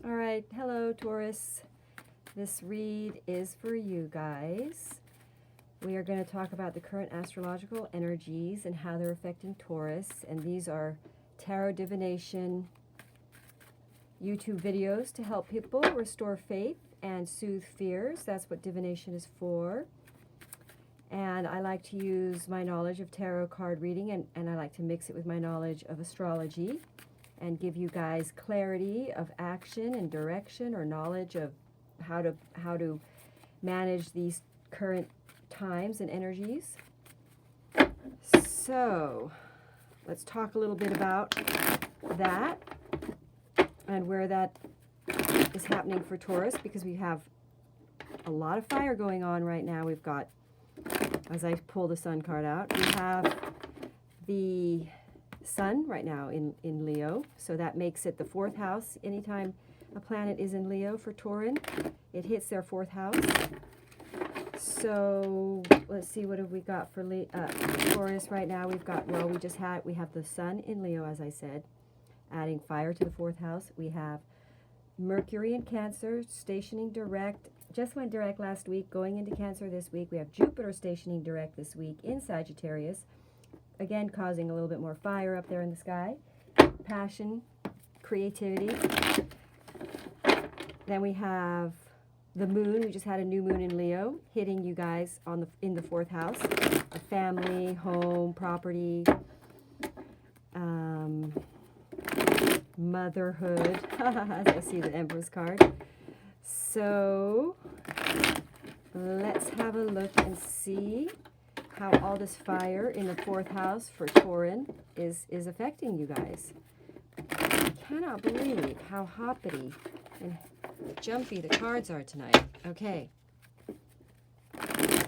All right, hello Taurus. This read is for you guys. We are going to talk about the current astrological energies and how they're affecting Taurus. And these are tarot divination YouTube videos to help people restore faith and soothe fears. That's what divination is for. And I like to use my knowledge of tarot card reading and I like to mix it with my knowledge of astrology and give you guys clarity of action and direction, or knowledge of how to manage these current times and energies. So let's talk a little bit about that and where that is happening for Taurus, because we have a lot of fire going on right now. We've got, as I pull the Sun card out, we have the Sun right now in Leo, so that makes it the 4th house. Anytime a planet is in Leo for Taurin, it hits their 4th house. So let's see, what have we got for Taurus right now? We've got, well, we have the Sun in Leo, as I said, adding fire to the 4th house. We have Mercury in Cancer, stationing direct, just went direct last week, going into Cancer this week. We have Jupiter stationing direct this week in Sagittarius, again causing a little bit more fire up there in the sky, passion, creativity. Then we have the moon. We just had a new moon in Leo hitting you guys in the 4th house, a family, home, property, motherhood, as I see the Empress card. So let's have a look and see how all this fire in the 4th house for Taurin is affecting you guys. I cannot believe how hoppity and jumpy the cards are tonight. Okay. I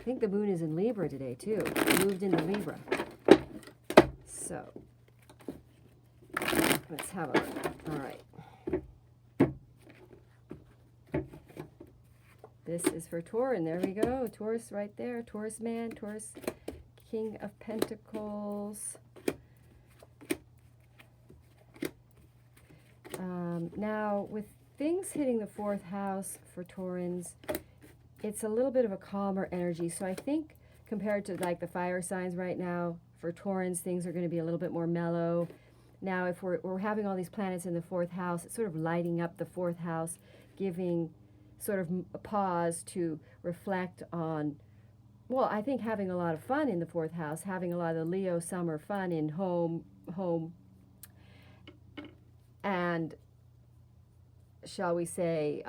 think the moon is in Libra today too. It moved into Libra. So let's have a look. All right. This is for Taurin. There we go. Taurus right there. Taurus man. Taurus King of Pentacles. Now, with things hitting the 4th house for Taurins, it's a little bit of a calmer energy. So I think compared to like the fire signs right now, for Taurins, things are going to be a little bit more mellow. Now, if we're having all these planets in the 4th house, it's sort of lighting up the 4th house, giving sort of a pause to reflect on, well, I think having a lot of fun in the 4th house, having a lot of the Leo summer fun in home, and shall we say,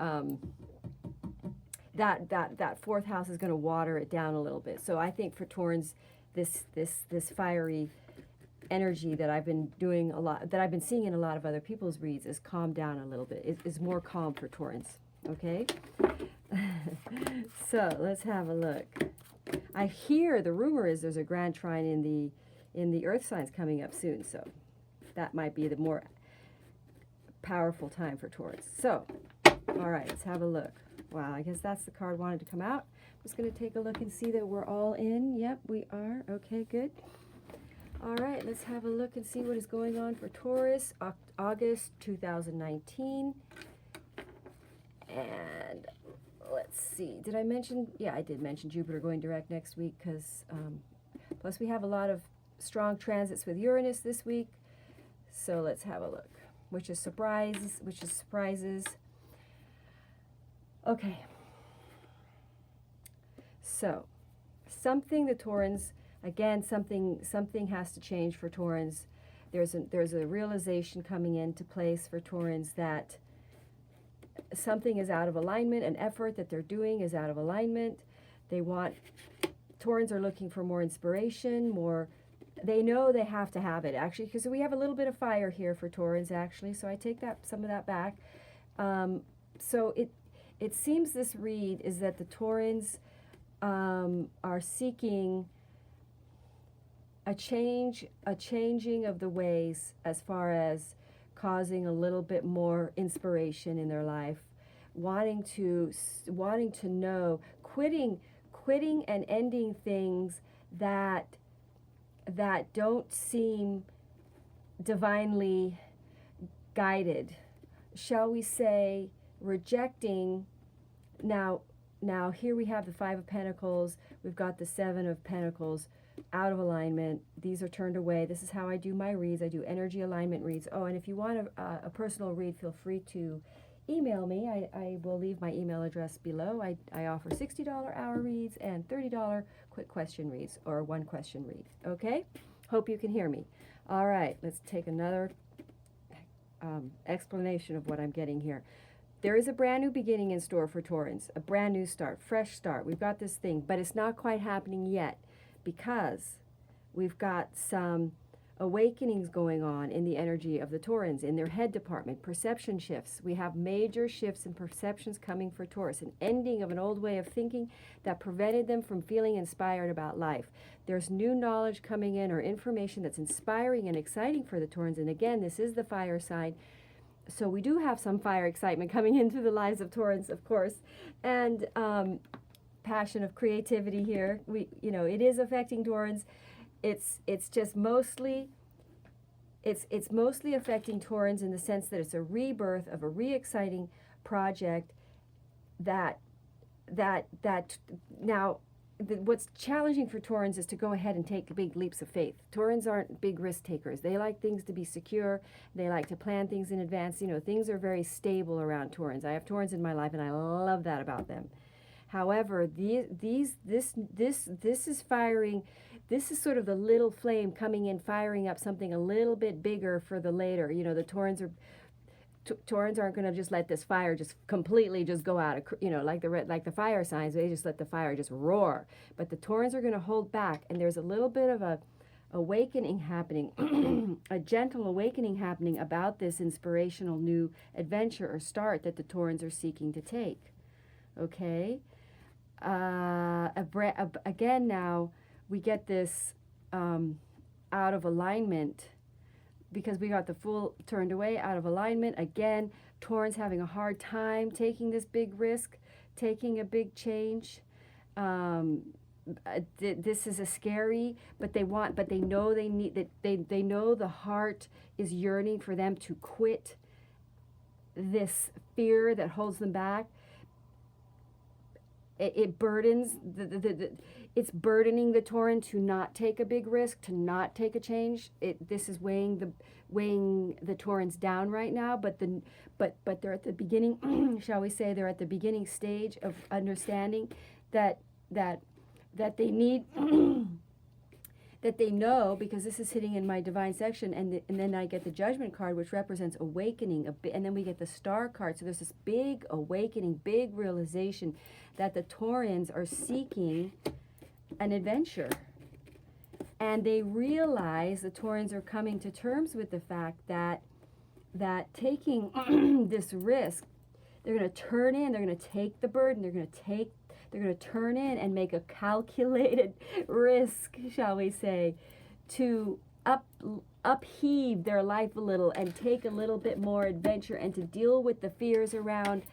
that 4th house is going to water it down a little bit. So I think for Taurins, this fiery energy that I've been doing a lot, that I've been seeing in a lot of other people's reads, is calmed down a little bit. Is more calm for Taurins. Okay. So let's have a look. I hear the rumor is there's a grand trine in the Earth signs coming up soon, so that might be the more powerful time for Taurus. So, all right, let's have a look. Wow, I guess that's the card wanted to come out. I'm just going to take a look and see that we're all in. Yep, we are. Okay, good. All right, let's have a look and see what is going on for Taurus, August 2019. And let's see, did I mention, yeah, I did mention Jupiter going direct next week, because plus we have a lot of strong transits with Uranus this week. So let's have a look, which is surprises. Okay. So something the Taurins, again, something has to change for Taurins. There's a realization coming into place for Taurins that something is out of alignment. An effort that they're doing is out of alignment. Taurins are looking for more inspiration, they know they have to have it, actually, because we have a little bit of fire here for Taurins, actually, so I take some of that back. So it seems this read is that the Taurins are seeking a changing of the ways, as far as causing a little bit more inspiration in their life, wanting to know, quitting and ending things that don't seem divinely guided shall we say, rejecting. Now here we have the Five of Pentacles. We've got the Seven of Pentacles out of alignment. These are turned away. This is how I do my reads. I do energy alignment reads. Oh, and if you want a personal read, feel free to email me. I will leave my email address below. I offer $60 hour reads and $30 quick question reads, or one question read. Okay? Hope you can hear me. All right, let's take another explanation of what I'm getting here. There is a brand new beginning in store for Taurans, a brand new start, fresh start. We've got this thing, but it's not quite happening yet because we've got some awakenings going on in the energy of the Taurans, in their head department, perception shifts. We have major shifts in perceptions coming for Taurus, an ending of an old way of thinking that prevented them from feeling inspired about life. There's new knowledge coming in, or information that's inspiring and exciting for the Taurans. And again, this is the fire sign. So we do have some fire excitement coming into the lives of Taurans, of course, and passion of creativity here. It is affecting Taurans. It's just mostly it's mostly affecting Taurans in the sense that it's a rebirth of a re-exciting project that now. What's challenging for Taurans is to go ahead and take big leaps of faith. Taurans aren't big risk takers. They like things to be secure. They like to plan things in advance. Things are very stable around Taurans. I have Taurans in my life, and I love that about them. However, this is firing. This is sort of the little flame coming in, firing up something a little bit bigger for the later. The Taurans aren't going to just let this fire just completely just go out, like the fire signs. They just let the fire just roar. But the Taurans are going to hold back, and there's a little bit of a awakening happening, a gentle awakening happening about this inspirational new adventure or start that the Taurans are seeking to take. Okay? Again, now we get this out of alignment, because we got the Fool turned away, out of alignment. Again, Taurans having a hard time taking this big risk, taking a big change. This is a scary, but they know they need that. They know the heart is yearning for them to quit this fear that holds them back. It burdens it's burdening the Tauran to not take a big risk, to not take a change. This is weighing the Taurans down right now, but they're at the beginning. Shall we say they're at the beginning stage of understanding that they need that they know, because this is hitting in my divine section, and then I get the Judgment card, which represents awakening, and then we get the Star card. So there's this big awakening, big realization that the Taurans are seeking an adventure. And they realize, the Taurans are coming to terms with the fact that taking this risk, they're going to turn in, they're going to take the burden, they're going to turn in and make a calculated risk, shall we say, to upheave their life a little and take a little bit more adventure, and to deal with the fears around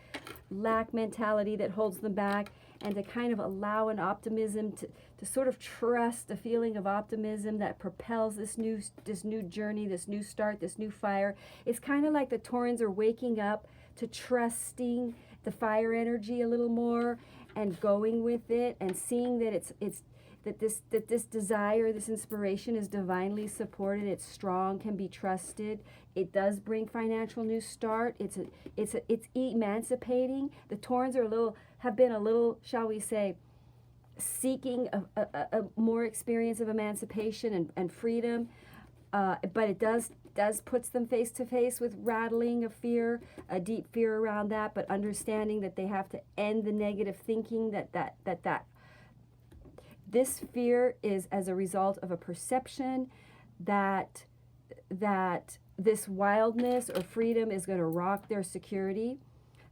lack mentality that holds them back, and to kind of allow an optimism, to sort of trust a feeling of optimism that propels this new journey, this new start, this new fire. It's kind of like the Taurans are waking up to trusting the fire energy a little more, and going with it, and seeing that this desire, this inspiration is divinely supported. It's strong, can be trusted. It does bring financial new start. It's emancipating. The Taurans have been a little, shall we say, seeking a more experience of emancipation and freedom, but it does puts them face to face with rattling of fear, a deep fear around that, but understanding that they have to end the negative thinking, that this fear is as a result of a perception that this wildness or freedom is going to rock their security.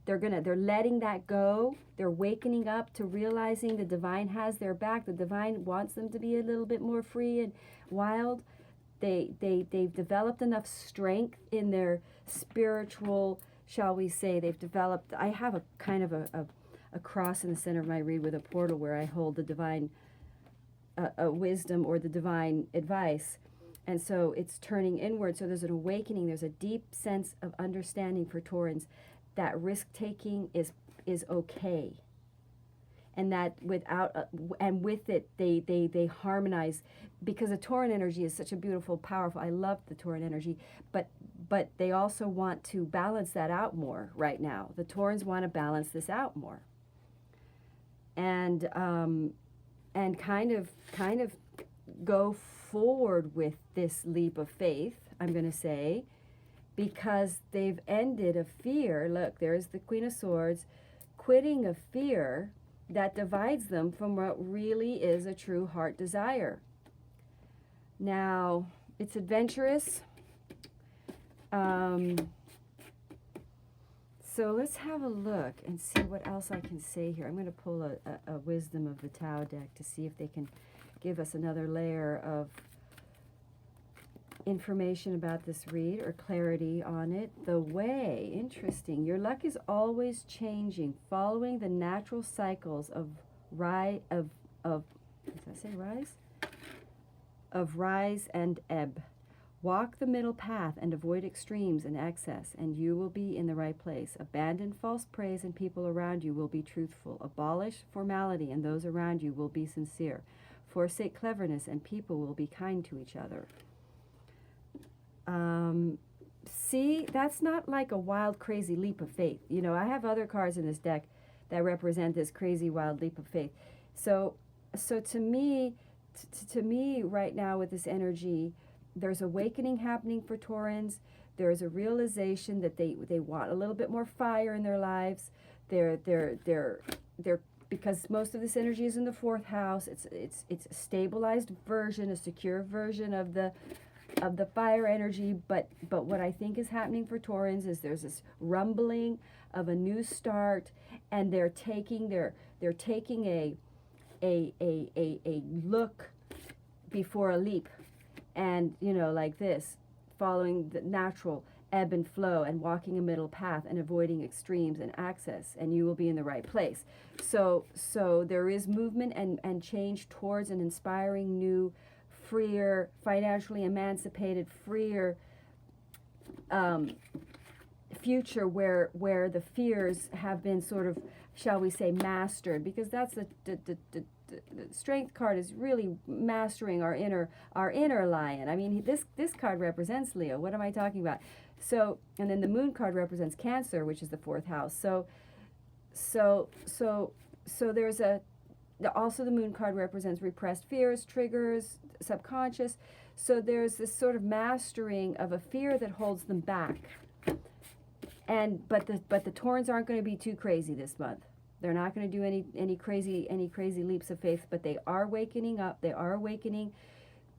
They're letting that go. They're wakening up to realizing the divine has their back. The divine wants them to be a little bit more free and wild. They've developed enough strength in their spiritual, shall we say, I have a kind of a cross in the center of my reed with a portal where I hold the divine wisdom or the divine advice. And so it's turning inward. So there's an awakening. There's a deep sense of understanding for Taurans that risk-taking is okay. And that and with it, they harmonize, because the Tauran energy is such a beautiful, powerful, I love the Tauran energy, but they also want to balance that out more right now. The Taurans want to balance this out more. And kind of go forward with this leap of faith, I'm going to say, because they've ended a fear. Look, there's the Queen of Swords, quitting a fear that divides them from what really is a true heart desire. Now, it's adventurous. So let's have a look and see what else I can say here. I'm going to pull a Wisdom of the Tao deck to see if they can give us another layer of information about this read, or clarity on it. The way, interesting. Your luck is always changing, following the natural cycles of rise and ebb. Walk the middle path and avoid extremes and excess, and you will be in the right place. Abandon false praise, and people around you will be truthful. Abolish formality, and those around you will be sincere. Forsake cleverness, and people will be kind to each other. See, that's not like a wild, crazy leap of faith. You know, I have other cards in this deck that represent this crazy, wild leap of faith. So to me, right now with this energy, there's awakening happening for Taurans. There's a realization that they want a little bit more fire in their lives. They're because most of this energy is in the 4th house. It's a stabilized version, a secure version of the fire energy, but what I think is happening for Taurans is there's this rumbling of a new start, and they're taking a look before a leap, and like this, following the natural ebb and flow, and walking a middle path, and avoiding extremes and access, and you will be in the right place. So there is movement and change towards an inspiring new, freer, financially emancipated, freer future where the fears have been sort of, shall we say, mastered, because that's the Strength card is really mastering our inner lion. I mean, this card represents Leo. What am I talking about? So, and then the Moon card represents Cancer, which is the 4th house. So there's also the Moon card represents repressed fears, triggers, subconscious. So there's this sort of mastering of a fear that holds them back. But the Taurans aren't going to be too crazy this month. They're not going to do any crazy leaps of faith, but they are wakening up. They are awakening.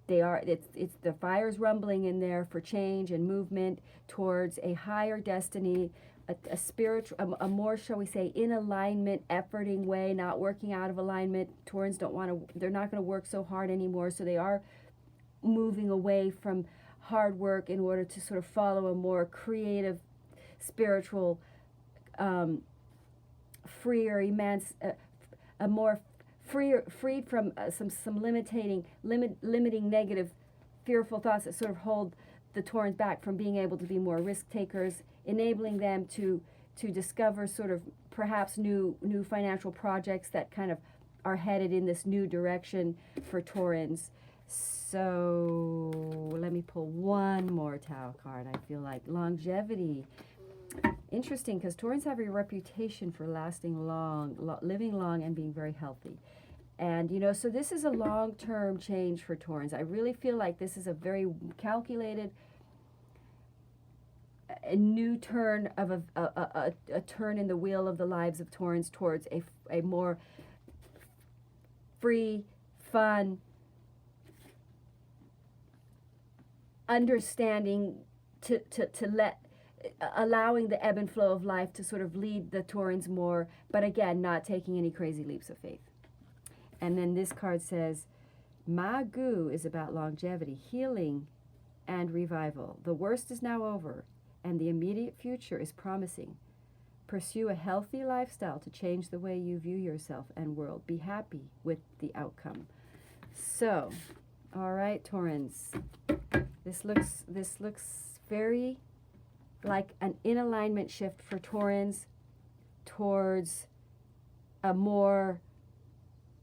It's the fire's rumbling in there for change and movement towards a higher destiny, a spiritual, a more, shall we say, in alignment, efforting way, not working out of alignment. Taurans they're not going to work so hard anymore, so they are moving away from hard work in order to sort of follow a more creative, spiritual, freer, a more freed from some limiting negative, fearful thoughts that sort of hold the Taurans back from being able to be more risk takers, enabling them to discover sort of perhaps new financial projects that kind of are headed in this new direction for Taurans. So let me pull one more Tao card. I feel like longevity. Interesting, because Taurans have a reputation for lasting long, living long, and being very healthy. And, so this is a long-term change for Taurans. I really feel like this is a very calculated, a new turn of a turn in the wheel of the lives of Taurans towards a more free, fun, understanding, allowing the ebb and flow of life to sort of lead the Taurans more, but again, not taking any crazy leaps of faith. And then this card says, Magu is about longevity, healing, and revival. The worst is now over, and the immediate future is promising. Pursue a healthy lifestyle to change the way you view yourself and world. Be happy with the outcome. So, All right, Taurans. This looks very like an in alignment shift for Taurans towards a more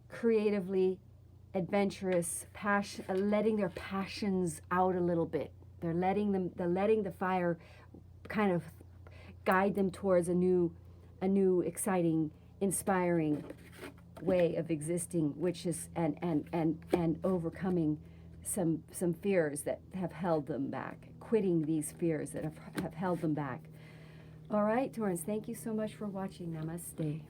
creatively adventurous passion, letting their passions out a little bit. They're letting the fire kind of guide them towards a new exciting, inspiring way of existing, which is and overcoming some fears that have held them back, quitting these fears that have held them back. All right, Taurans, thank you so much for watching. Namaste.